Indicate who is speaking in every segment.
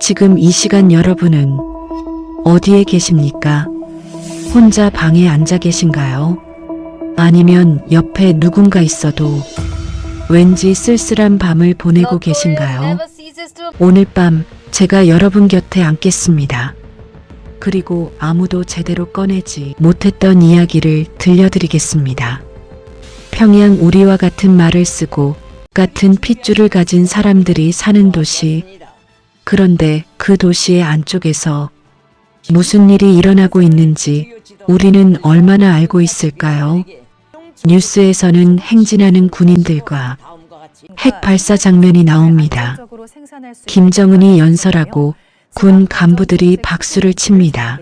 Speaker 1: 지금 이 시간 여러분은 어디에 계십니까? 혼자 방에 앉아 계신가요? 아니면 옆에 누군가 있어도 왠지 쓸쓸한 밤을 보내고 계신가요? 오늘 밤 제가 여러분 곁에 앉겠습니다. 그리고 아무도 제대로 꺼내지 못했던 이야기를 들려드리겠습니다. 평양 우리와 같은 말을 쓰고 같은 핏줄을 가진 사람들이 사는 도시. 그런데 그 도시의 안쪽에서 무슨 일이 일어나고 있는지 우리는 얼마나 알고 있을까요? 뉴스에서는 행진하는 군인들과 핵 발사 장면이 나옵니다. 김정은이 연설하고 군 간부들이 박수를 칩니다.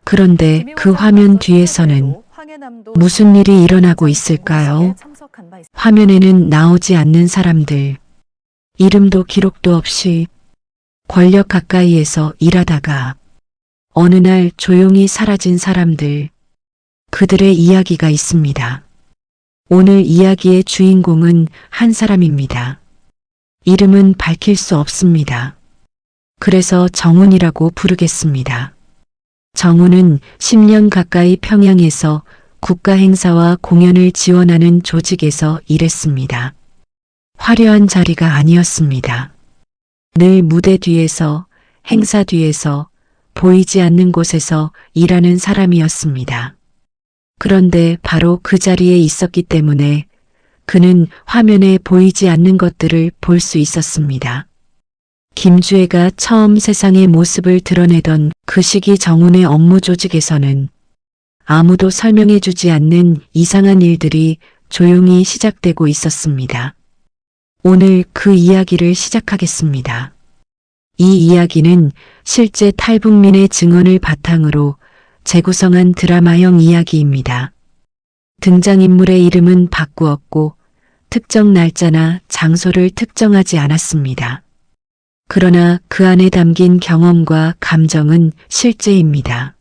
Speaker 1: 그런데 그 화면 뒤에서는 무슨 일이 일어나고 있을까요? 화면에는 나오지 않는 사람들, 이름도 기록도 없이 권력 가까이에서 일하다가 어느 날 조용히 사라진 사람들, 그들의 이야기가 있습니다. 오늘 이야기의 주인공은 한 사람입니다. 이름은 밝힐 수 없습니다. 그래서 정훈이라고 부르겠습니다. 정훈은 10년 가까이 평양에서 국가 행사와 공연을 지원하는 조직에서 일했습니다. 화려한 자리가 아니었습니다. 늘 무대 뒤에서, 행사 뒤에서, 보이지 않는 곳에서 일하는 사람이었습니다. 그런데 바로 그 자리에 있었기 때문에 그는 화면에 보이지 않는 것들을 볼 수 있었습니다. 김주애가 처음 세상의 모습을 드러내던 그 시기 정훈의 업무 조직에서는 아무도 설명해주지 않는 이상한 일들이 조용히 시작되고 있었습니다. 오늘 그 이야기를 시작하겠습니다. 이 이야기는 실제 탈북민의 증언을 바탕으로 재구성한 드라마형 이야기입니다. 등장인물의 이름은 바꾸었고 특정 날짜나 장소를 특정하지 않았습니다. 그러나 그 안에 담긴 경험과 감정은 실제입니다.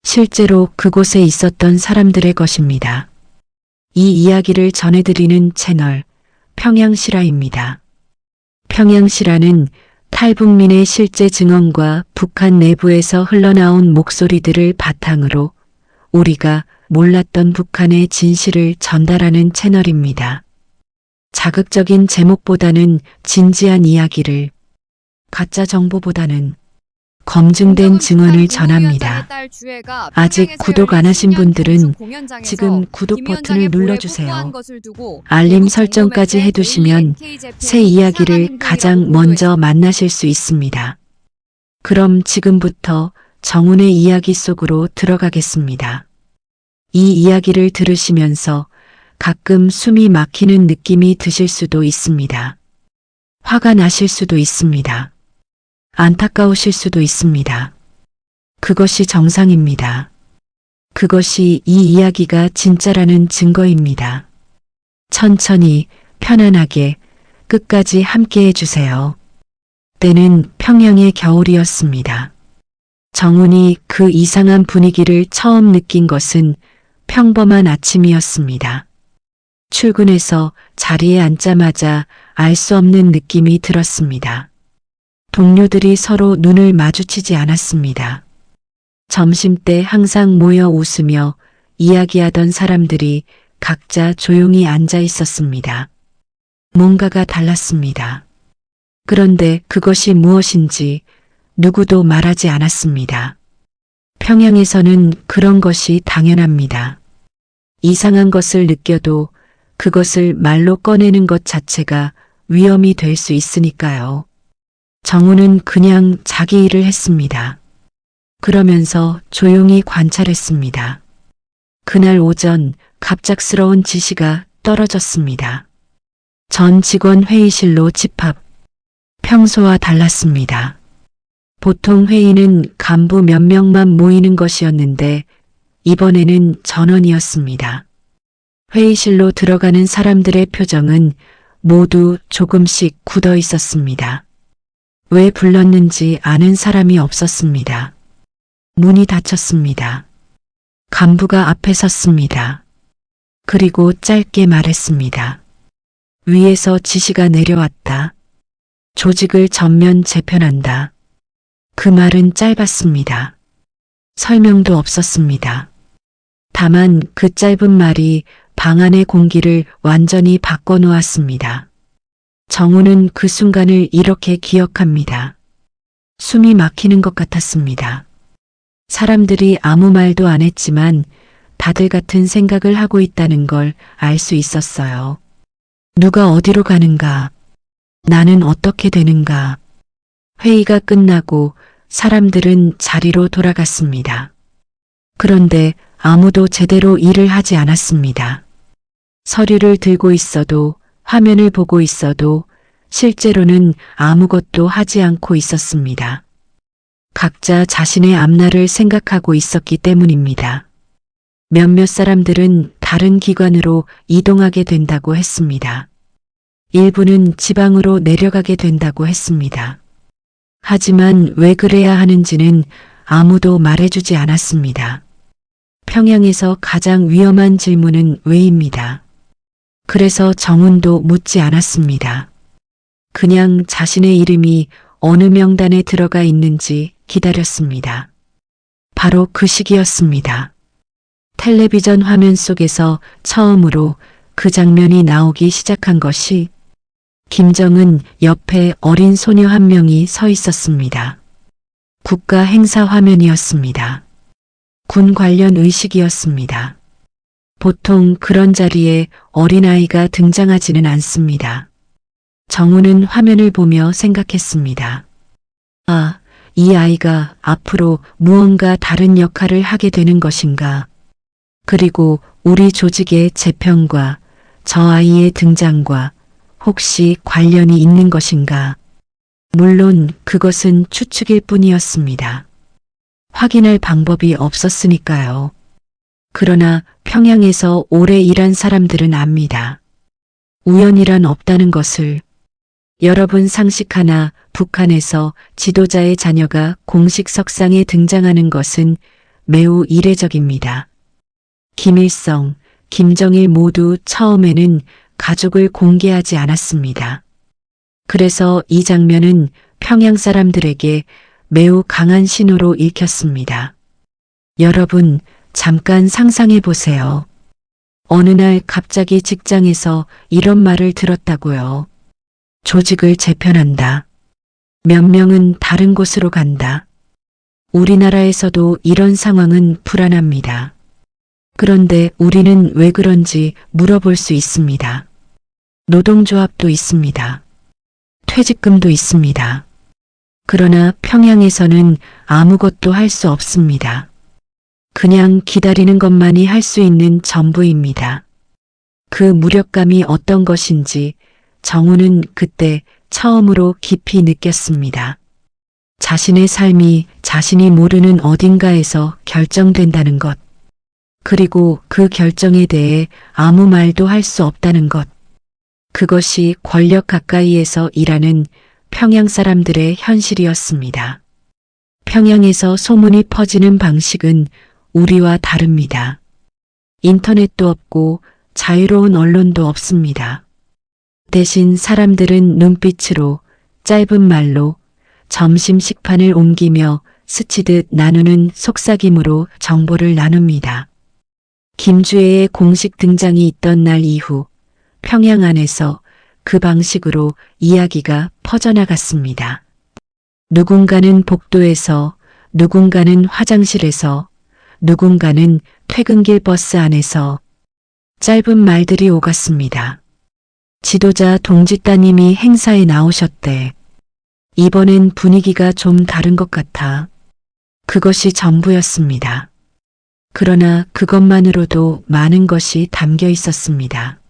Speaker 1: 실제로 그곳에 있었던 사람들의 것입니다. 이 이야기를 전해드리는 채널 평양실화입니다. 평양실화는 탈북민의 실제 증언과 북한 내부에서 흘러나온 목소리들을 바탕으로 우리가 몰랐던 북한의 진실을 전달하는 채널입니다. 자극적인 제목보다는 진지한 이야기를, 가짜 정보보다는 검증된 증언을 전합니다. 아직 구독 안 하신 분들은 지금 구독 버튼을 눌러주세요. 알림 설정까지 해두시면 새 이야기를 가장 먼저 만나실 수 있습니다. 그럼 지금부터 정훈의 이야기 속으로 들어가겠습니다. 이 이야기를 들으시면서 가끔 숨이 막히는 느낌이 드실 수도 있습니다. 화가 나실 수도 있습니다. 안타까우실 수도 있습니다. 그것이 정상입니다. 그것이 이 이야기가 진짜라는 증거입니다. 천천히, 편안하게, 끝까지 함께 해주세요. 때는 평양의 겨울이었습니다. 정훈이 그 이상한 분위기를 처음 느낀 것은 평범한 아침이었습니다. 출근해서 자리에 앉자마자 알 수 없는 느낌이 들었습니다. 동료들이 서로 눈을 마주치지 않았습니다. 점심때 항상 모여 웃으며 이야기하던 사람들이 각자 조용히 앉아 있었습니다. 뭔가가 달랐습니다. 그런데 그것이 무엇인지 누구도 말하지 않았습니다. 평양에서는 그런 것이 당연합니다. 이상한 것을 느껴도 그것을 말로 꺼내는 것 자체가 위험이 될 수 있으니까요. 정훈은 그냥 자기 일을 했습니다. 그러면서 조용히 관찰했습니다. 그날 오전 갑작스러운 지시가 떨어졌습니다. 전 직원 회의실로 집합. 평소와 달랐습니다. 보통 회의는 간부 몇 명만 모이는 것이었는데 이번에는 전원이었습니다. 회의실로 들어가는 사람들의 표정은 모두 조금씩 굳어 있었습니다. 왜 불렀는지 아는 사람이 없었습니다. 문이 닫혔습니다. 간부가 앞에 섰습니다. 그리고 짧게 말했습니다. 위에서 지시가 내려왔다. 조직을 전면 재편한다. 그 말은 짧았습니다. 설명도 없었습니다. 다만 그 짧은 말이 방 안의 공기를 완전히 바꿔놓았습니다. 정우는 그 순간을 이렇게 기억합니다. 숨이 막히는 것 같았습니다. 사람들이 아무 말도 안 했지만 다들 같은 생각을 하고 있다는 걸 알 수 있었어요. 누가 어디로 가는가? 나는 어떻게 되는가? 회의가 끝나고 사람들은 자리로 돌아갔습니다. 그런데 아무도 제대로 일을 하지 않았습니다. 서류를 들고 있어도 화면을 보고 있어도 실제로는 아무것도 하지 않고 있었습니다. 각자 자신의 앞날을 생각하고 있었기 때문입니다. 몇몇 사람들은 다른 기관으로 이동하게 된다고 했습니다. 일부는 지방으로 내려가게 된다고 했습니다. 하지만 왜 그래야 하는지는 아무도 말해주지 않았습니다. 평양에서 가장 위험한 질문은 왜입니다. 그래서 정훈도 묻지 않았습니다. 그냥 자신의 이름이 어느 명단에 들어가 있는지 기다렸습니다. 바로 그 시기였습니다. 텔레비전 화면 속에서 처음으로 그 장면이 나오기 시작한 것이 김정은 옆에 어린 소녀 한 명이 서 있었습니다. 국가 행사 화면이었습니다. 군 관련 의식이었습니다. 보통 그런 자리에 어린아이가 등장하지는 않습니다. 정우는 화면을 보며 생각했습니다. 아, 이 아이가 앞으로 무언가 다른 역할을 하게 되는 것인가? 그리고 우리 조직의 재편과 저 아이의 등장과 혹시 관련이 있는 것인가? 물론 그것은 추측일 뿐이었습니다. 확인할 방법이 없었으니까요. 그러나 평양에서 오래 일한 사람들은 압니다. 우연이란 없다는 것을. 여러분 상식하나 북한에서 지도자의 자녀가 공식 석상에 등장하는 것은 매우 이례적입니다. 김일성, 김정일 모두 처음에는 가족을 공개하지 않았습니다. 그래서 이 장면은 평양 사람들에게 매우 강한 신호로 읽혔습니다. 여러분, 잠깐 상상해 보세요. 어느 날 갑자기 직장에서 이런 말을 들었다고요. 조직을 재편한다. 몇 명은 다른 곳으로 간다. 우리나라에서도 이런 상황은 불안합니다. 그런데 우리는 왜 그런지 물어볼 수 있습니다. 노동조합도 있습니다. 퇴직금도 있습니다. 그러나 평양에서는 아무것도 할 수 없습니다. 그냥 기다리는 것만이 할 수 있는 전부입니다. 그 무력감이 어떤 것인지 정우는 그때 처음으로 깊이 느꼈습니다. 자신의 삶이 자신이 모르는 어딘가에서 결정된다는 것. 그리고 그 결정에 대해 아무 말도 할 수 없다는 것. 그것이 권력 가까이에서 일하는 평양 사람들의 현실이었습니다. 평양에서 소문이 퍼지는 방식은 우리와 다릅니다. 인터넷도 없고 자유로운 언론도 없습니다. 대신 사람들은 눈빛으로, 짧은 말로, 점심 식판을 옮기며 스치듯 나누는 속삭임으로 정보를 나눕니다. 김주애의 공식 등장이 있던 날 이후 평양 안에서 그 방식으로 이야기가 퍼져나갔습니다. 누군가는 복도에서, 누군가는 화장실에서, 누군가는 퇴근길 버스 안에서 짧은 말들이 오갔습니다. 지도자 동지 따님이 행사에 나오셨대. 이번엔 분위기가 좀 다른 것 같아. 그것이 전부였습니다. 그러나 그것만으로도 많은 것이 담겨 있었습니다.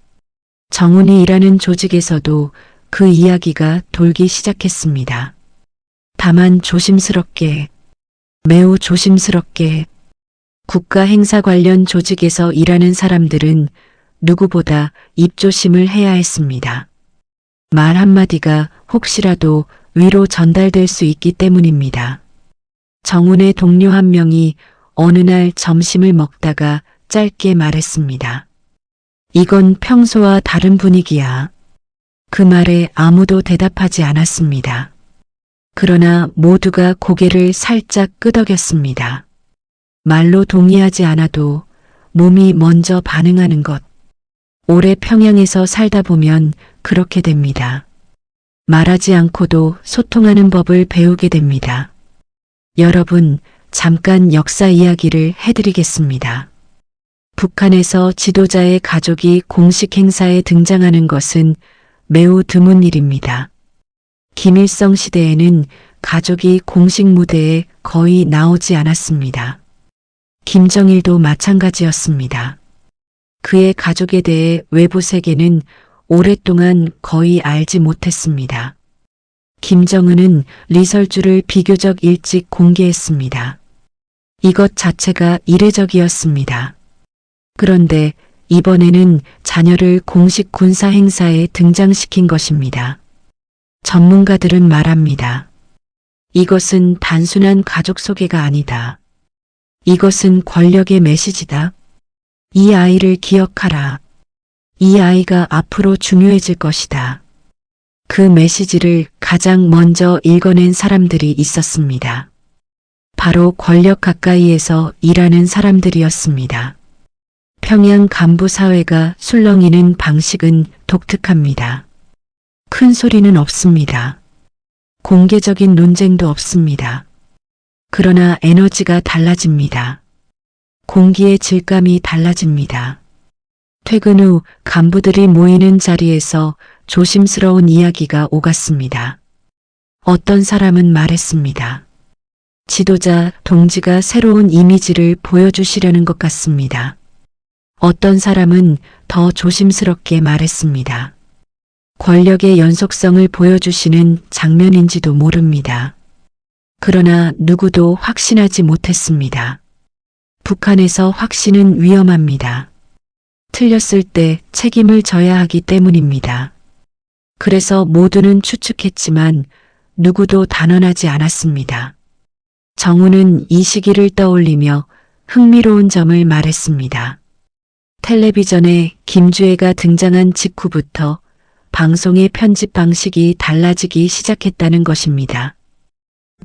Speaker 1: 정훈이 일하는 조직에서도 그 이야기가 돌기 시작했습니다. 다만 조심스럽게, 매우 조심스럽게. 국가 행사 관련 조직에서 일하는 사람들은 누구보다 입조심을 해야 했습니다. 말 한마디가 혹시라도 위로 전달될 수 있기 때문입니다. 정훈의 동료 한 명이 어느 날 점심을 먹다가 짧게 말했습니다. 이건 평소와 다른 분위기야. 그 말에 아무도 대답하지 않았습니다. 그러나 모두가 고개를 살짝 끄덕였습니다. 말로 동의하지 않아도 몸이 먼저 반응하는 것. 오래 평양에서 살다 보면 그렇게 됩니다. 말하지 않고도 소통하는 법을 배우게 됩니다. 여러분, 잠깐 역사 이야기를 해드리겠습니다. 북한에서 지도자의 가족이 공식 행사에 등장하는 것은 매우 드문 일입니다. 김일성 시대에는 가족이 공식 무대에 거의 나오지 않았습니다. 김정일도 마찬가지였습니다. 그의 가족에 대해 외부 세계는 오랫동안 거의 알지 못했습니다. 김정은은 리설주를 비교적 일찍 공개했습니다. 이것 자체가 이례적이었습니다. 그런데 이번에는 자녀를 공식 군사 행사에 등장시킨 것입니다. 전문가들은 말합니다. 이것은 단순한 가족 소개가 아니다. 이것은 권력의 메시지다. 이 아이를 기억하라. 이 아이가 앞으로 중요해질 것이다. 그 메시지를 가장 먼저 읽어낸 사람들이 있었습니다. 바로 권력 가까이에서 일하는 사람들이었습니다. 평양 간부 사회가 술렁이는 방식은 독특합니다. 큰 소리는 없습니다. 공개적인 논쟁도 없습니다. 그러나 에너지가 달라집니다. 공기의 질감이 달라집니다. 퇴근 후 간부들이 모이는 자리에서 조심스러운 이야기가 오갔습니다. 어떤 사람은 말했습니다. 지도자 동지가 새로운 이미지를 보여주시려는 것 같습니다. 어떤 사람은 더 조심스럽게 말했습니다. 권력의 연속성을 보여주시는 장면인지도 모릅니다. 그러나 누구도 확신하지 못했습니다. 북한에서 확신은 위험합니다. 틀렸을 때 책임을 져야 하기 때문입니다. 그래서 모두는 추측했지만 누구도 단언하지 않았습니다. 정우는 이 시기를 떠올리며 흥미로운 점을 말했습니다. 텔레비전에 김주애가 등장한 직후부터 방송의 편집 방식이 달라지기 시작했다는 것입니다.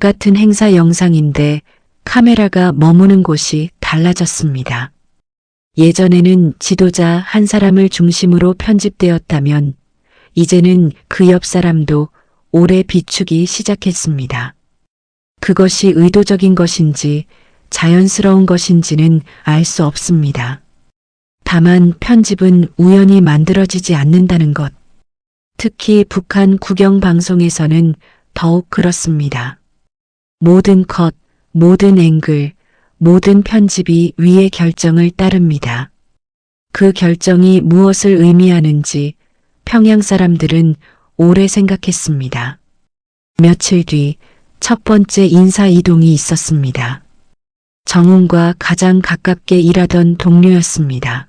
Speaker 1: 같은 행사 영상인데 카메라가 머무는 곳이 달라졌습니다. 예전에는 지도자 한 사람을 중심으로 편집되었다면 이제는 그 옆 사람도 오래 비추기 시작했습니다. 그것이 의도적인 것인지 자연스러운 것인지는 알 수 없습니다. 다만 편집은 우연히 만들어지지 않는다는 것. 특히 북한 국영방송에서는 더욱 그렇습니다. 모든 컷, 모든 앵글, 모든 편집이 위의 결정을 따릅니다. 그 결정이 무엇을 의미하는지 평양 사람들은 오래 생각했습니다. 며칠 뒤 첫 번째 인사 이동이 있었습니다. 정운과 가장 가깝게 일하던 동료였습니다.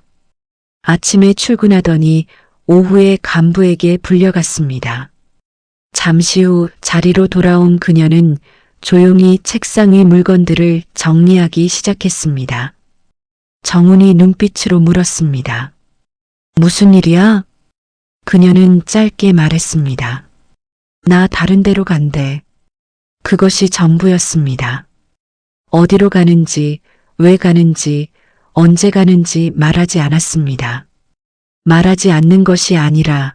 Speaker 1: 아침에 출근하더니 오후에 간부에게 불려갔습니다. 잠시 후 자리로 돌아온 그녀는 조용히 책상 위 물건들을 정리하기 시작했습니다. 정운이 눈빛으로 물었습니다. 무슨 일이야? 그녀는 짧게 말했습니다. 나 다른 데로 간대. 그것이 전부였습니다. 어디로 가는지, 왜 가는지, 언제 가는지 말하지 않았습니다. 말하지 않는 것이 아니라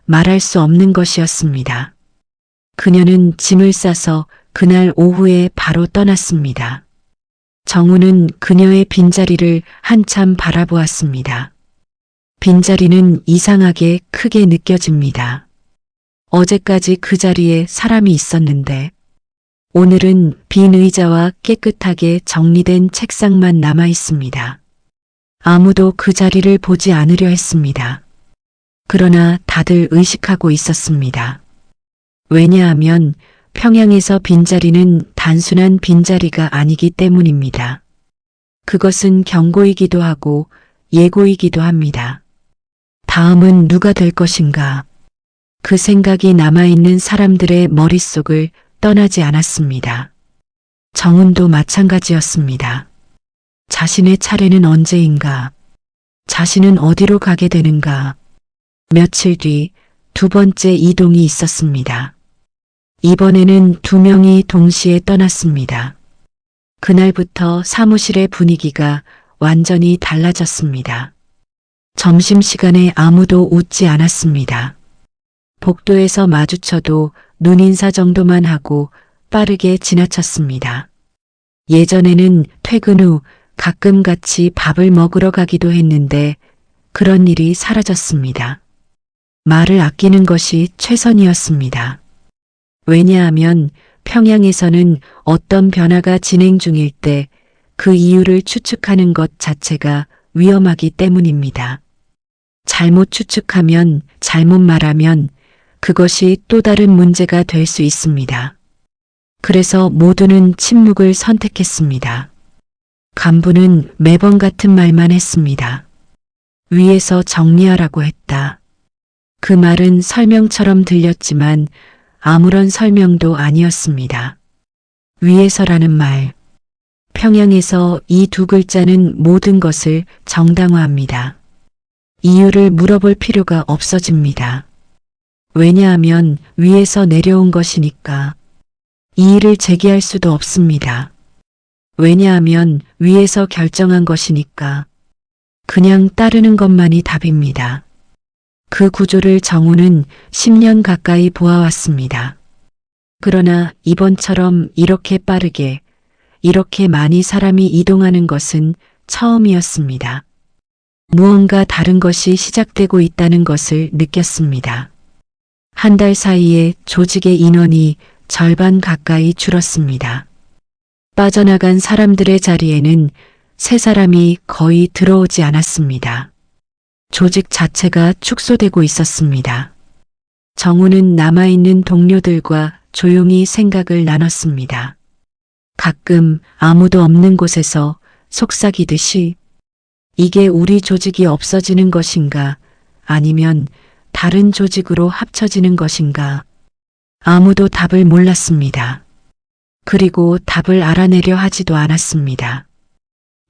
Speaker 1: 말할 수 없는 것이었습니다. 그녀는 짐을 싸서 그날 오후에 바로 떠났습니다. 정우는 그녀의 빈자리를 한참 바라보았습니다. 빈자리는 이상하게 크게 느껴집니다. 어제까지 그 자리에 사람이 있었는데 오늘은 빈 의자와 깨끗하게 정리된 책상만 남아 있습니다. 아무도 그 자리를 보지 않으려 했습니다. 그러나 다들 의식하고 있었습니다. 왜냐하면 평양에서 빈자리는 단순한 빈자리가 아니기 때문입니다. 그것은 경고이기도 하고 예고이기도 합니다. 다음은 누가 될 것인가? 그 생각이 남아있는 사람들의 머릿속을 떠나지 않았습니다. 정은도 마찬가지였습니다. 자신의 차례는 언제인가? 자신은 어디로 가게 되는가? 며칠 뒤 두 번째 이동이 있었습니다. 이번에는 두 명이 동시에 떠났습니다. 그날부터 사무실의 분위기가 완전히 달라졌습니다. 점심시간에 아무도 웃지 않았습니다. 복도에서 마주쳐도 눈인사 정도만 하고 빠르게 지나쳤습니다. 예전에는 퇴근 후 가끔 같이 밥을 먹으러 가기도 했는데 그런 일이 사라졌습니다. 말을 아끼는 것이 최선이었습니다. 왜냐하면 평양에서는 어떤 변화가 진행 중일 때 그 이유를 추측하는 것 자체가 위험하기 때문입니다. 잘못 추측하면, 잘못 말하면 그것이 또 다른 문제가 될 수 있습니다. 그래서 모두는 침묵을 선택했습니다. 간부는 매번 같은 말만 했습니다. 위에서 정리하라고 했다. 그 말은 설명처럼 들렸지만 아무런 설명도 아니었습니다. 위에서라는 말. 평양에서 이 두 글자는 모든 것을 정당화합니다. 이유를 물어볼 필요가 없어집니다. 왜냐하면 위에서 내려온 것이니까. 이의를 제기할 수도 없습니다. 왜냐하면 위에서 결정한 것이니까. 그냥 따르는 것만이 답입니다. 그 구조를 정우는 10년 가까이 보아왔습니다. 그러나 이번처럼 이렇게 빠르게, 이렇게 많이 사람이 이동하는 것은 처음이었습니다. 무언가 다른 것이 시작되고 있다는 것을 느꼈습니다. 한 달 사이에 조직의 인원이 절반 가까이 줄었습니다. 빠져나간 사람들의 자리에는 새 사람이 거의 들어오지 않았습니다. 조직 자체가 축소되고 있었습니다. 정우는 남아있는 동료들과 조용히 생각을 나눴습니다. 가끔 아무도 없는 곳에서 속삭이듯이 이게 우리 조직이 없어지는 것인가 아니면 다른 조직으로 합쳐지는 것인가. 아무도 답을 몰랐습니다. 그리고 답을 알아내려 하지도 않았습니다.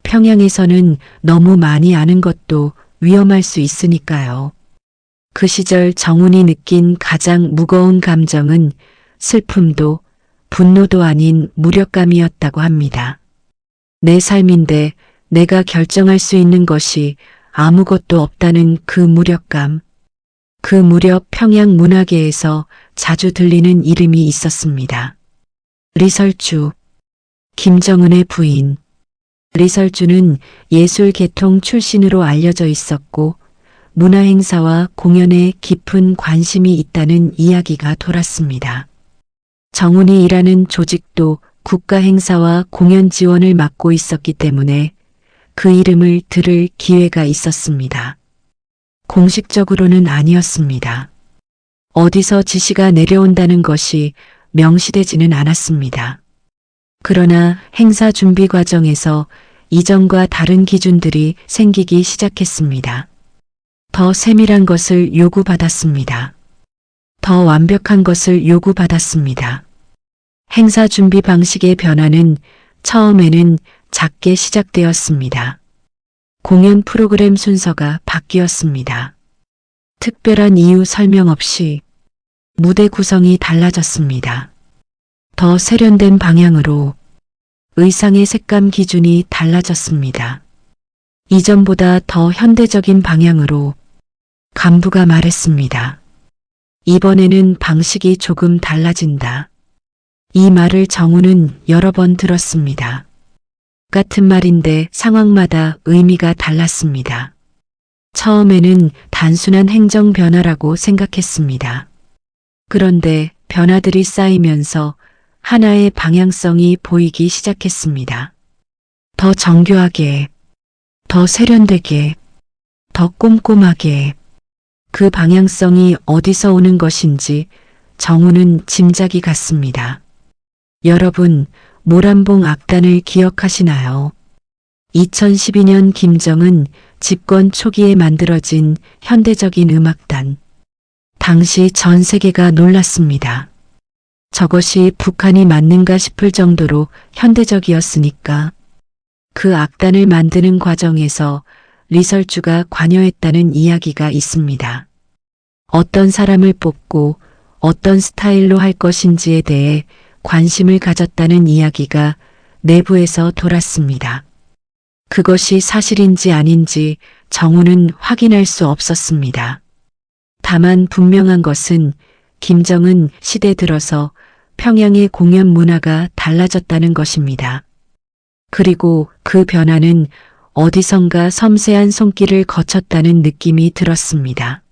Speaker 1: 평양에서는 너무 많이 아는 것도 위험할 수 있으니까요. 그 시절 정훈이 느낀 가장 무거운 감정은 슬픔도 분노도 아닌 무력감이었다고 합니다. 내 삶인데 내가 결정할 수 있는 것이 아무것도 없다는 그 무력감. 그 무렵 평양 문화계에서 자주 들리는 이름이 있었습니다. 리설주, 김정은의 부인. 리설주는 예술계통 출신으로 알려져 있었고 문화행사와 공연에 깊은 관심이 있다는 이야기가 돌았습니다. 정훈이 일하는 조직도 국가행사와 공연 지원을 맡고 있었기 때문에 그 이름을 들을 기회가 있었습니다. 공식적으로는 아니었습니다. 어디서 지시가 내려온다는 것이 명시되지는 않았습니다. 그러나 행사 준비 과정에서 이전과 다른 기준들이 생기기 시작했습니다. 더 세밀한 것을 요구받았습니다. 더 완벽한 것을 요구받았습니다. 행사 준비 방식의 변화는 처음에는 작게 시작되었습니다. 공연 프로그램 순서가 바뀌었습니다. 특별한 이유 설명 없이 무대 구성이 달라졌습니다. 더 세련된 방향으로 의상의 색감 기준이 달라졌습니다. 이전보다 더 현대적인 방향으로 간부가 말했습니다. 이번에는 방식이 조금 달라진다. 이 말을 정우는 여러 번 들었습니다. 같은 말인데 상황마다 의미가 달랐습니다. 처음에는 단순한 행정 변화라고 생각했습니다. 그런데 변화들이 쌓이면서 하나의 방향성이 보이기 시작했습니다. 더 정교하게, 더 세련되게, 더 꼼꼼하게. 그 방향성이 어디서 오는 것인지 정우는 짐작이 갔습니다. 여러분, 모란봉 악단을 기억하시나요? 2012년 김정은 집권 초기에 만들어진 현대적인 음악단. 당시 전 세계가 놀랐습니다. 저것이 북한이 맞는가 싶을 정도로 현대적이었으니까. 그 악단을 만드는 과정에서 리설주가 관여했다는 이야기가 있습니다. 어떤 사람을 뽑고 어떤 스타일로 할 것인지에 대해 관심을 가졌다는 이야기가 내부에서 돌았습니다. 그것이 사실인지 아닌지 정우는 확인할 수 없었습니다. 다만 분명한 것은 김정은 시대 들어서 평양의 공연 문화가 달라졌다는 것입니다. 그리고 그 변화는 어디선가 섬세한 손길을 거쳤다는 느낌이 들었습니다.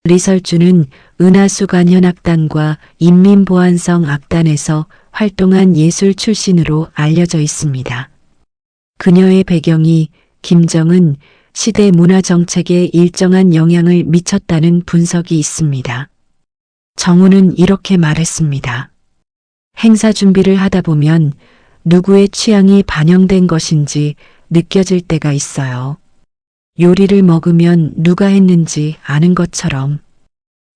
Speaker 1: 리설주는 은하수관현악단과 인민보안성 악단에서 활동한 예술 출신으로 알려져 있습니다. 그녀의 배경이 김정은 시대 문화 정책에 일정한 영향을 미쳤다는 분석이 있습니다. 정우는 이렇게 말했습니다. 행사 준비를 하다 보면 누구의 취향이 반영된 것인지 느껴질 때가 있어요. 요리를 먹으면 누가 했는지 아는 것처럼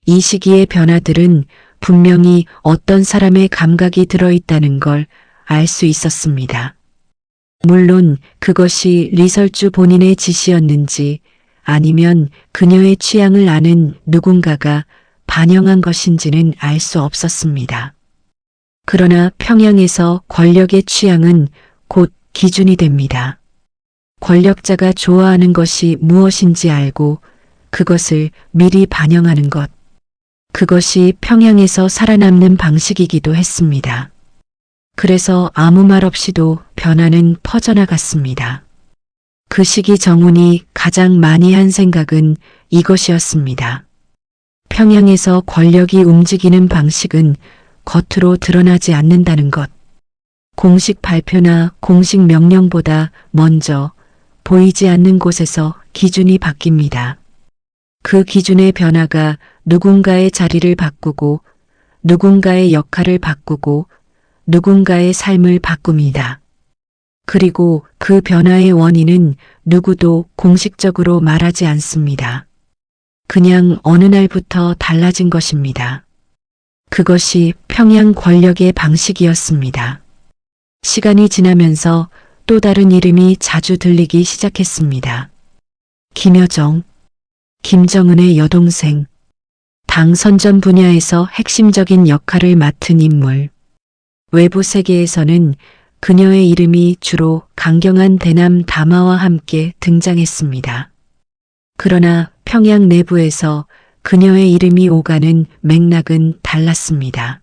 Speaker 1: 이 시기의 변화들은 분명히 어떤 사람의 감각이 들어있다는 걸 알 수 있었습니다. 물론 그것이 리설주 본인의 지시였는지 아니면 그녀의 취향을 아는 누군가가 반영한 것인지는 알 수 없었습니다. 그러나 평양에서 권력의 취향은 곧 기준이 됩니다. 권력자가 좋아하는 것이 무엇인지 알고 그것을 미리 반영하는 것. 그것이 평양에서 살아남는 방식이기도 했습니다. 그래서 아무 말 없이도 변화는 퍼져나갔습니다. 그 시기 정운이 가장 많이 한 생각은 이것이었습니다. 평양에서 권력이 움직이는 방식은 겉으로 드러나지 않는다는 것. 공식 발표나 공식 명령보다 먼저 보이지 않는 곳에서 기준이 바뀝니다. 그 기준의 변화가 누군가의 자리를 바꾸고 누군가의 역할을 바꾸고 누군가의 삶을 바꿉니다. 그리고 그 변화의 원인은 누구도 공식적으로 말하지 않습니다. 그냥 어느 날부터 달라진 것입니다. 그것이 평양 권력의 방식이었습니다. 시간이 지나면서 또 다른 이름이 자주 들리기 시작했습니다. 김여정, 김정은의 여동생, 당 선전 분야에서 핵심적인 역할을 맡은 인물. 외부 세계에서는 그녀의 이름이 주로 강경한 대남 담화와 함께 등장했습니다. 그러나 평양 내부에서 그녀의 이름이 오가는 맥락은 달랐습니다.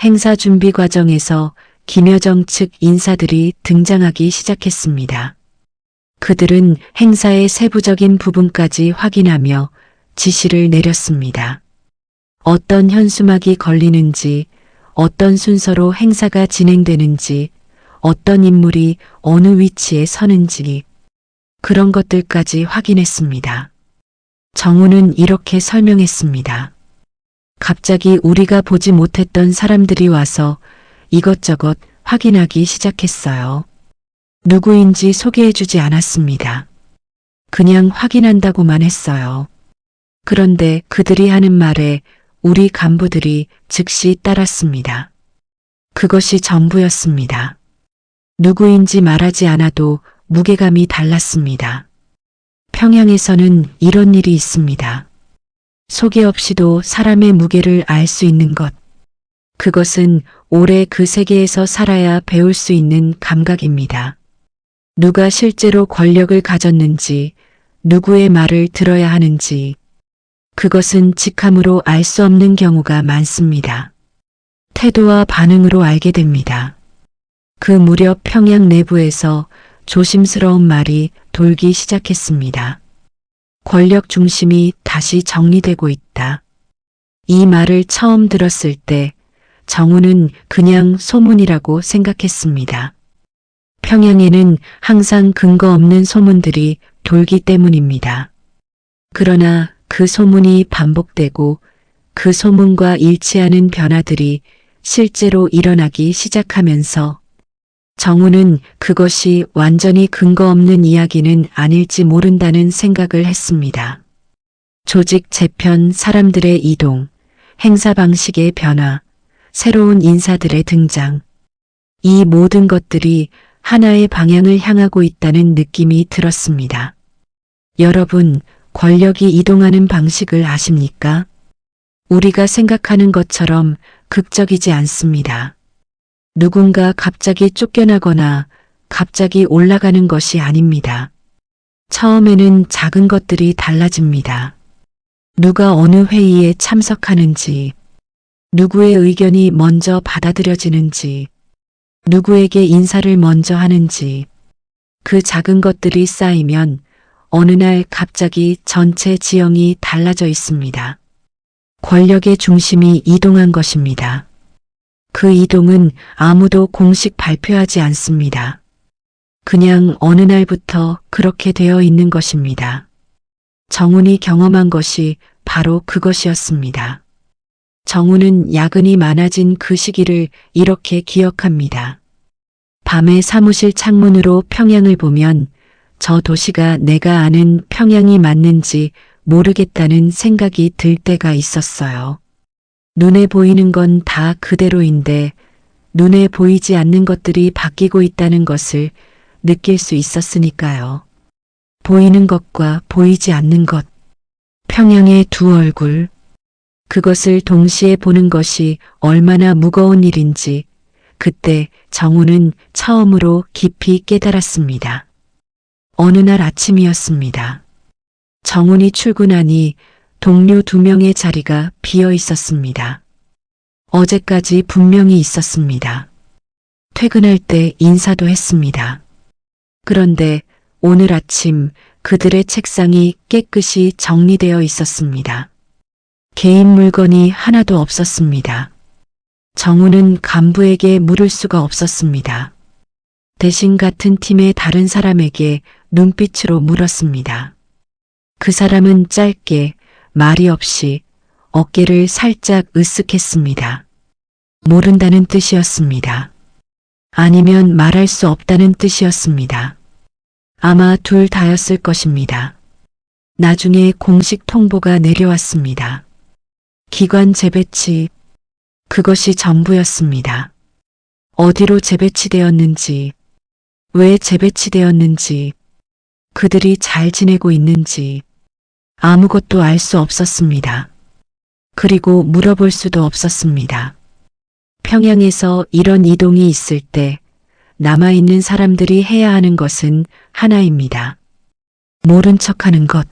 Speaker 1: 행사 준비 과정에서 김여정 측 인사들이 등장하기 시작했습니다. 그들은 행사의 세부적인 부분까지 확인하며 지시를 내렸습니다. 어떤 현수막이 걸리는지, 어떤 순서로 행사가 진행되는지, 어떤 인물이 어느 위치에 서는지 그런 것들까지 확인했습니다. 정우는 이렇게 설명했습니다. 갑자기 우리가 보지 못했던 사람들이 와서 이것저것 확인하기 시작했어요. 누구인지 소개해주지 않았습니다. 그냥 확인한다고만 했어요. 그런데 그들이 하는 말에 우리 간부들이 즉시 따랐습니다. 그것이 전부였습니다. 누구인지 말하지 않아도 무게감이 달랐습니다. 평양에서는 이런 일이 있습니다. 소개 없이도 사람의 무게를 알 수 있는 것. 그것은 오래 그 세계에서 살아야 배울 수 있는 감각입니다. 누가 실제로 권력을 가졌는지, 누구의 말을 들어야 하는지, 그것은 직함으로 알 수 없는 경우가 많습니다. 태도와 반응으로 알게 됩니다. 그 무렵 평양 내부에서 조심스러운 말이 돌기 시작했습니다. 권력 중심이 다시 정리되고 있다. 이 말을 처음 들었을 때 정우는 그냥 소문이라고 생각했습니다. 평양에는 항상 근거 없는 소문들이 돌기 때문입니다. 그러나 그 소문이 반복되고 그 소문과 일치하는 변화들이 실제로 일어나기 시작하면서 정우는 그것이 완전히 근거 없는 이야기는 아닐지 모른다는 생각을 했습니다. 조직 재편, 사람들의 이동, 행사 방식의 변화, 새로운 인사들의 등장. 이 모든 것들이 하나의 방향을 향하고 있다는 느낌이 들었습니다. 여러분, 권력이 이동하는 방식을 아십니까? 우리가 생각하는 것처럼 극적이지 않습니다. 누군가 갑자기 쫓겨나거나 갑자기 올라가는 것이 아닙니다. 처음에는 작은 것들이 달라집니다. 누가 어느 회의에 참석하는지, 누구의 의견이 먼저 받아들여지는지, 누구에게 인사를 먼저 하는지, 그 작은 것들이 쌓이면 어느 날 갑자기 전체 지형이 달라져 있습니다. 권력의 중심이 이동한 것입니다. 그 이동은 아무도 공식 발표하지 않습니다. 그냥 어느 날부터 그렇게 되어 있는 것입니다. 정훈이 경험한 것이 바로 그것이었습니다. 정훈은 야근이 많아진 그 시기를 이렇게 기억합니다. 밤에 사무실 창문으로 평양을 보면 저 도시가 내가 아는 평양이 맞는지 모르겠다는 생각이 들 때가 있었어요. 눈에 보이는 건 다 그대로인데 눈에 보이지 않는 것들이 바뀌고 있다는 것을 느낄 수 있었으니까요. 보이는 것과 보이지 않는 것, 평양의 두 얼굴, 그것을 동시에 보는 것이 얼마나 무거운 일인지 그때 정훈은 처음으로 깊이 깨달았습니다. 어느 날 아침이었습니다. 정훈이 출근하니 동료 2명의 자리가 비어 있었습니다. 어제까지 분명히 있었습니다. 퇴근할 때 인사도 했습니다. 그런데 오늘 아침 그들의 책상이 깨끗이 정리되어 있었습니다. 개인 물건이 하나도 없었습니다. 정훈은 간부에게 물을 수가 없었습니다. 대신 같은 팀의 다른 사람에게 눈빛으로 물었습니다. 그 사람은 짧게 말이 없이 어깨를 살짝 으쓱했습니다. 모른다는 뜻이었습니다. 아니면 말할 수 없다는 뜻이었습니다. 아마 둘 다였을 것입니다. 나중에 공식 통보가 내려왔습니다. 기관 재배치, 그것이 전부였습니다. 어디로 재배치되었는지, 왜 재배치되었는지, 그들이 잘 지내고 있는지 아무것도 알 수 없었습니다. 그리고 물어볼 수도 없었습니다. 평양에서 이런 이동이 있을 때 남아있는 사람들이 해야 하는 것은 하나입니다. 모른 척하는 것,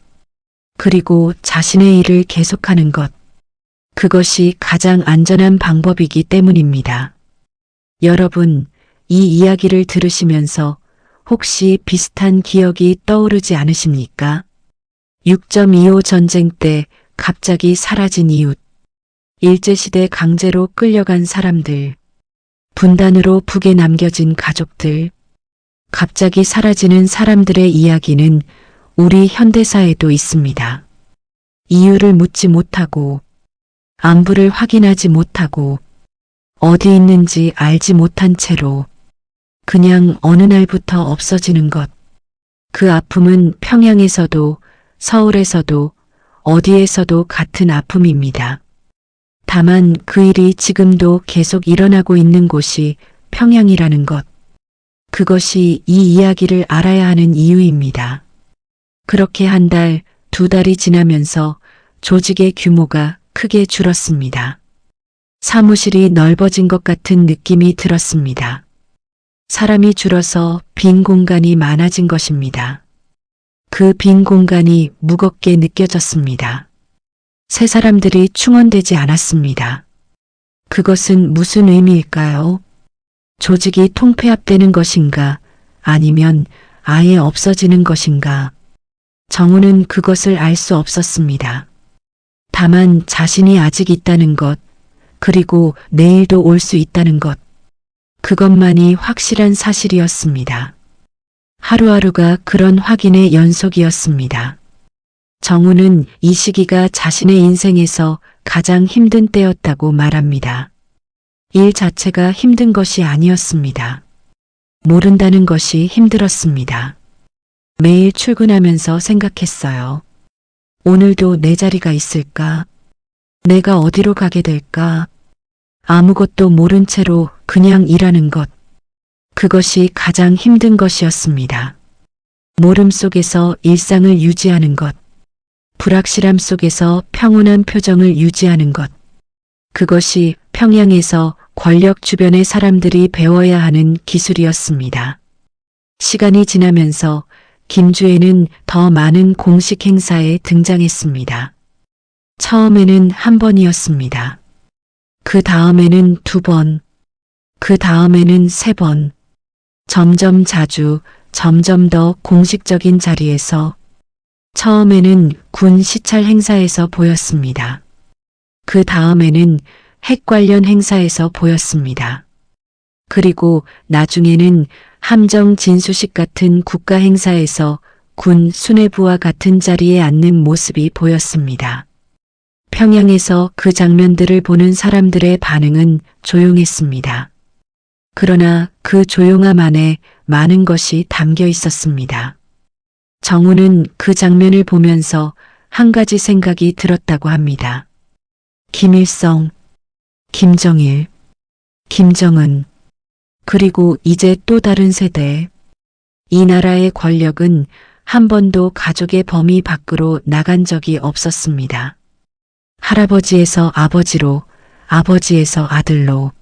Speaker 1: 그리고 자신의 일을 계속하는 것. 그것이 가장 안전한 방법이기 때문입니다. 여러분, 이 이야기를 들으시면서 혹시 비슷한 기억이 떠오르지 않으십니까? 6.25 전쟁 때 갑자기 사라진 이웃, 일제시대 강제로 끌려간 사람들, 분단으로 북에 남겨진 가족들, 갑자기 사라지는 사람들의 이야기는 우리 현대사에도 있습니다. 이유를 묻지 못하고, 안부를 확인하지 못하고, 어디 있는지 알지 못한 채로 그냥 어느 날부터 없어지는 것. 그 아픔은 평양에서도 서울에서도 어디에서도 같은 아픔입니다. 다만 그 일이 지금도 계속 일어나고 있는 곳이 평양이라는 것. 그것이 이 이야기를 알아야 하는 이유입니다. 그렇게 한 달, 2달이 지나면서 조직의 규모가 크게 줄었습니다. 사무실이 넓어진 것 같은 느낌이 들었습니다. 사람이 줄어서 빈 공간이 많아진 것입니다. 그 빈 공간이 무겁게 느껴졌습니다. 새 사람들이 충원되지 않았습니다. 그것은 무슨 의미일까요? 조직이 통폐합되는 것인가? 아니면 아예 없어지는 것인가? 정훈은 그것을 알 수 없었습니다. 다만 자신이 아직 있다는 것, 그리고 내일도 올 수 있다는 것, 그것만이 확실한 사실이었습니다. 하루하루가 그런 확인의 연속이었습니다. 정훈은 이 시기가 자신의 인생에서 가장 힘든 때였다고 말합니다. 일 자체가 힘든 것이 아니었습니다. 모른다는 것이 힘들었습니다. 매일 출근하면서 생각했어요. 오늘도 내 자리가 있을까? 내가 어디로 가게 될까? 아무것도 모른 채로 그냥 일하는 것. 그것이 가장 힘든 것이었습니다. 모름 속에서 일상을 유지하는 것. 불확실함 속에서 평온한 표정을 유지하는 것. 그것이 평양에서 권력 주변의 사람들이 배워야 하는 기술이었습니다. 시간이 지나면서 김주애는 더 많은 공식 행사에 등장했습니다. 처음에는 한 번이었습니다. 그 다음에는 2번, 그 다음에는 3번. 점점 자주, 점점 더 공식적인 자리에서 처음에는 군 시찰 행사에서 보였습니다. 그 다음에는 핵 관련 행사에서 보였습니다. 그리고 나중에는 함정 진수식 같은 국가 행사에서 군 수뇌부와 같은 자리에 앉는 모습이 보였습니다. 평양에서 그 장면들을 보는 사람들의 반응은 조용했습니다. 그러나 그 조용함 안에 많은 것이 담겨 있었습니다. 정우는 그 장면을 보면서 한 가지 생각이 들었다고 합니다. 김일성, 김정일, 김정은, 그리고 이제 또 다른 세대. 이 나라의 권력은 한 번도 가족의 범위 밖으로 나간 적이 없었습니다. 할아버지에서 아버지로, 아버지에서 아들로,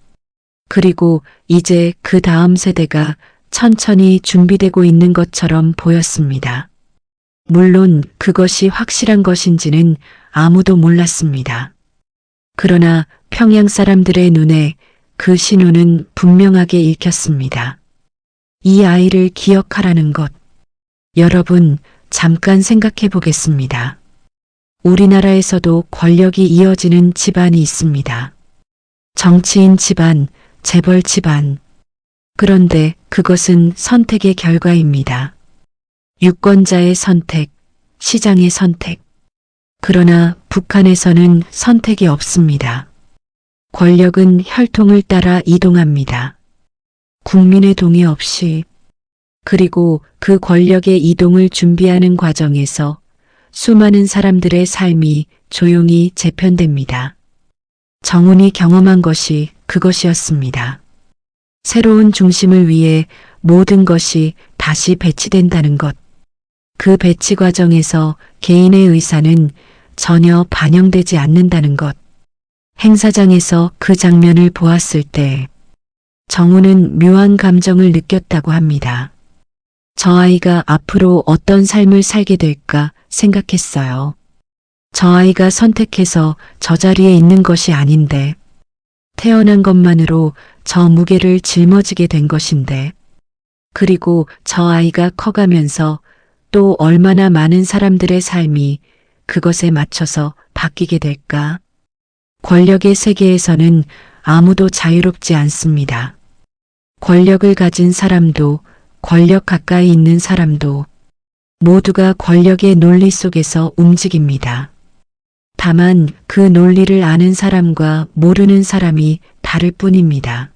Speaker 1: 그리고 이제 그 다음 세대가 천천히 준비되고 있는 것처럼 보였습니다. 물론 그것이 확실한 것인지는 아무도 몰랐습니다. 그러나 평양 사람들의 눈에 그 신호는 분명하게 읽혔습니다. 이 아이를 기억하라는 것. 여러분, 잠깐 생각해 보겠습니다. 우리나라에서도 권력이 이어지는 집안이 있습니다. 정치인 집안, 재벌 집안. 그런데 그것은 선택의 결과입니다. 유권자의 선택, 시장의 선택. 그러나 북한에서는 선택이 없습니다. 권력은 혈통을 따라 이동합니다. 국민의 동의 없이. 그리고 그 권력의 이동을 준비하는 과정에서 수많은 사람들의 삶이 조용히 재편됩니다. 정운이 경험한 것이 그것이었습니다. 새로운 중심을 위해 모든 것이 다시 배치된다는 것. 그 배치 과정에서 개인의 의사는 전혀 반영되지 않는다는 것. 행사장에서 그 장면을 보았을 때 정우는 묘한 감정을 느꼈다고 합니다. 저 아이가 앞으로 어떤 삶을 살게 될까 생각했어요. 저 아이가 선택해서 저 자리에 있는 것이 아닌데, 태어난 것만으로 저 무게를 짊어지게 된 것인데, 그리고 저 아이가 커가면서 또 얼마나 많은 사람들의 삶이 그것에 맞춰서 바뀌게 될까? 권력의 세계에서는 아무도 자유롭지 않습니다. 권력을 가진 사람도, 권력 가까이 있는 사람도 모두가 권력의 논리 속에서 움직입니다. 다만 그 논리를 아는 사람과 모르는 사람이 다를 뿐입니다.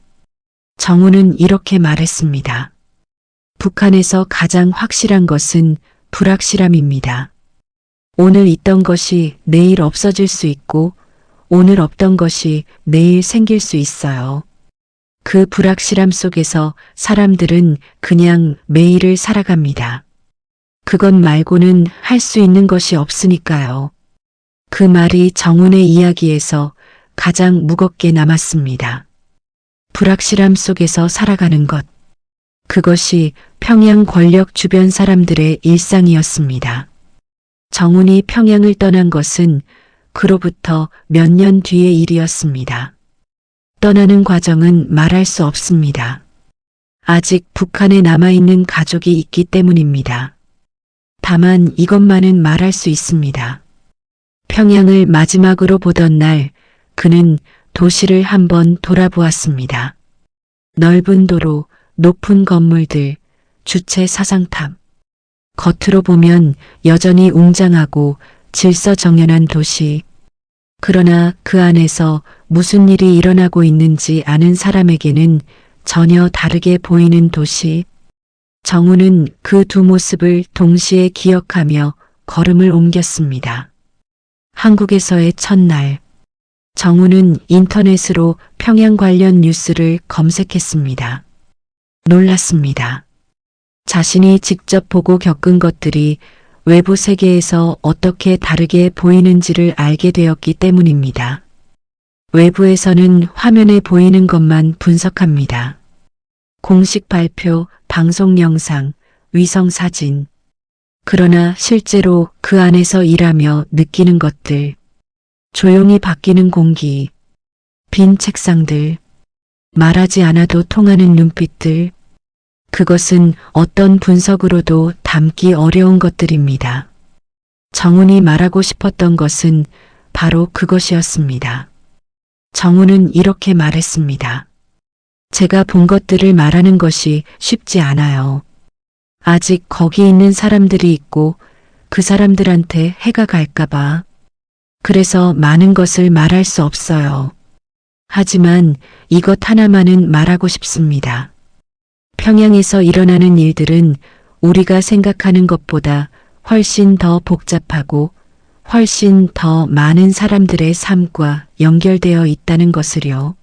Speaker 1: 정우는 이렇게 말했습니다. 북한에서 가장 확실한 것은 불확실함입니다. 오늘 있던 것이 내일 없어질 수 있고 오늘 없던 것이 내일 생길 수 있어요. 그 불확실함 속에서 사람들은 그냥 매일을 살아갑니다. 그것 말고는 할 수 있는 것이 없으니까요. 그 말이 정운의 이야기에서 가장 무겁게 남았습니다. 불확실함 속에서 살아가는 것. 그것이 평양 권력 주변 사람들의 일상이었습니다. 정운이 평양을 떠난 것은 그로부터 몇 년 뒤의 일이었습니다. 떠나는 과정은 말할 수 없습니다. 아직 북한에 남아있는 가족이 있기 때문입니다. 다만 이것만은 말할 수 있습니다. 평양을 마지막으로 보던 날 그는 도시를 한번 돌아보았습니다. 넓은 도로, 높은 건물들, 주체 사상탑. 겉으로 보면 여전히 웅장하고 질서정연한 도시. 그러나 그 안에서 무슨 일이 일어나고 있는지 아는 사람에게는 전혀 다르게 보이는 도시. 정우는 그 두 모습을 동시에 기억하며 걸음을 옮겼습니다. 한국에서의 첫날, 정우는 인터넷으로 평양 관련 뉴스를 검색했습니다. 놀랐습니다. 자신이 직접 보고 겪은 것들이 외부 세계에서 어떻게 다르게 보이는지를 알게 되었기 때문입니다. 외부에서는 화면에 보이는 것만 분석합니다. 공식 발표, 방송 영상, 위성 사진. 그러나 실제로 그 안에서 일하며 느끼는 것들, 조용히 바뀌는 공기, 빈 책상들, 말하지 않아도 통하는 눈빛들, 그것은 어떤 분석으로도 담기 어려운 것들입니다. 정훈이 말하고 싶었던 것은 바로 그것이었습니다. 정훈은 이렇게 말했습니다. 제가 본 것들을 말하는 것이 쉽지 않아요. 아직 거기 있는 사람들이 있고 그 사람들한테 해가 갈까봐. 그래서 많은 것을 말할 수 없어요. 하지만 이것 하나만은 말하고 싶습니다. 평양에서 일어나는 일들은 우리가 생각하는 것보다 훨씬 더 복잡하고 훨씬 더 많은 사람들의 삶과 연결되어 있다는 것을요.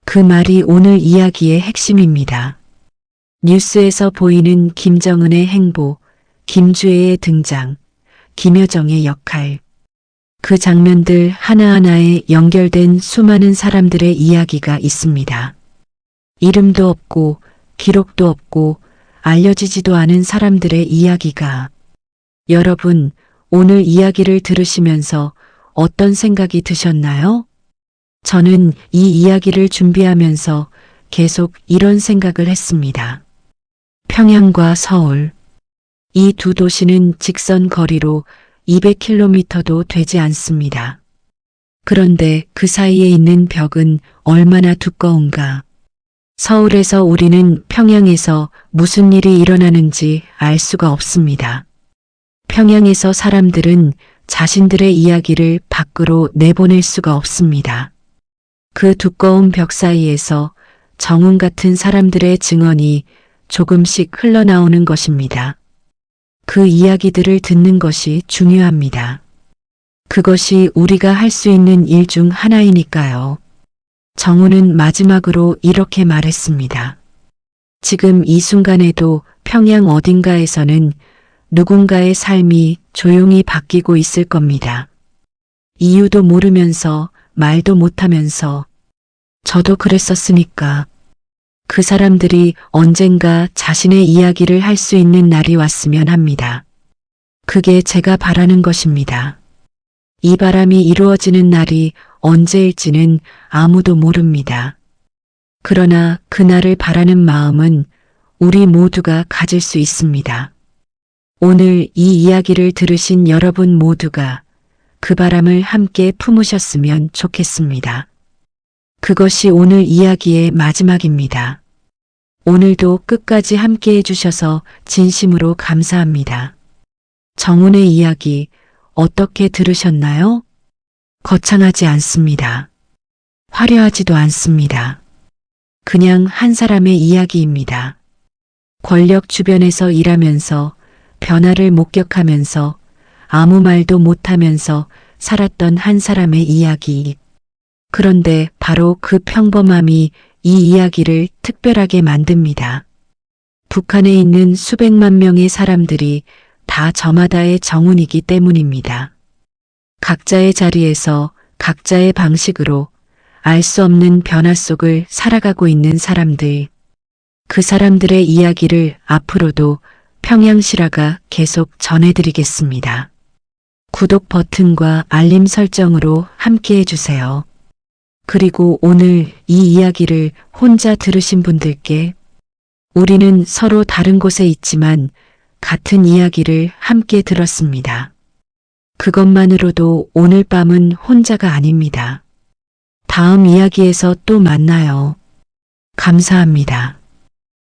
Speaker 1: 그 말이 오늘 이야기의 핵심입니다. 뉴스에서 보이는 김정은의 행보, 김주애의 등장, 김여정의 역할. 그 장면들 하나하나에 연결된 수많은 사람들의 이야기가 있습니다. 이름도 없고 기록도 없고 알려지지도 않은 사람들의 이야기가. 여러분, 오늘 이야기를 들으시면서 어떤 생각이 드셨나요? 저는 이 이야기를 준비하면서 계속 이런 생각을 했습니다. 평양과 서울. 이 두 도시는 직선 거리로 200km도 되지 않습니다. 그런데 그 사이에 있는 벽은 얼마나 두꺼운가. 서울에서 우리는 평양에서 무슨 일이 일어나는지 알 수가 없습니다. 평양에서 사람들은 자신들의 이야기를 밖으로 내보낼 수가 없습니다. 그 두꺼운 벽 사이에서 정훈 같은 사람들의 증언이 조금씩 흘러나오는 것입니다. 그 이야기들을 듣는 것이 중요합니다. 그것이 우리가 할 수 있는 일 중 하나이니까요. 정훈은 마지막으로 이렇게 말했습니다. 지금 이 순간에도 평양 어딘가에서는 누군가의 삶이 조용히 바뀌고 있을 겁니다. 이유도 모르면서 말도 못하면서. 저도 그랬었으니까. 그 사람들이 언젠가 자신의 이야기를 할 수 있는 날이 왔으면 합니다. 그게 제가 바라는 것입니다. 이 바람이 이루어지는 날이 언제일지는 아무도 모릅니다. 그러나 그날을 바라는 마음은 우리 모두가 가질 수 있습니다. 오늘 이 이야기를 들으신 여러분 모두가 그 바람을 함께 품으셨으면 좋겠습니다. 그것이 오늘 이야기의 마지막입니다. 오늘도 끝까지 함께 해주셔서 진심으로 감사합니다. 정훈의 이야기 어떻게 들으셨나요? 거창하지 않습니다. 화려하지도 않습니다. 그냥 한 사람의 이야기입니다. 권력 주변에서 일하면서 변화를 목격하면서 아무 말도 못하면서 살았던 한 사람의 이야기. 그런데 바로 그 평범함이 이 이야기를 특별하게 만듭니다. 북한에 있는 수백만 명의 사람들이 다 저마다의 정훈이기 때문입니다. 각자의 자리에서 각자의 방식으로 알 수 없는 변화 속을 살아가고 있는 사람들. 그 사람들의 이야기를 앞으로도 평양실화가 계속 전해드리겠습니다. 구독 버튼과 알림 설정으로 함께 해주세요. 그리고 오늘 이 이야기를 혼자 들으신 분들께 우리는 서로 다른 곳에 있지만 같은 이야기를 함께 들었습니다. 그것만으로도 오늘 밤은 혼자가 아닙니다. 다음 이야기에서 또 만나요. 감사합니다.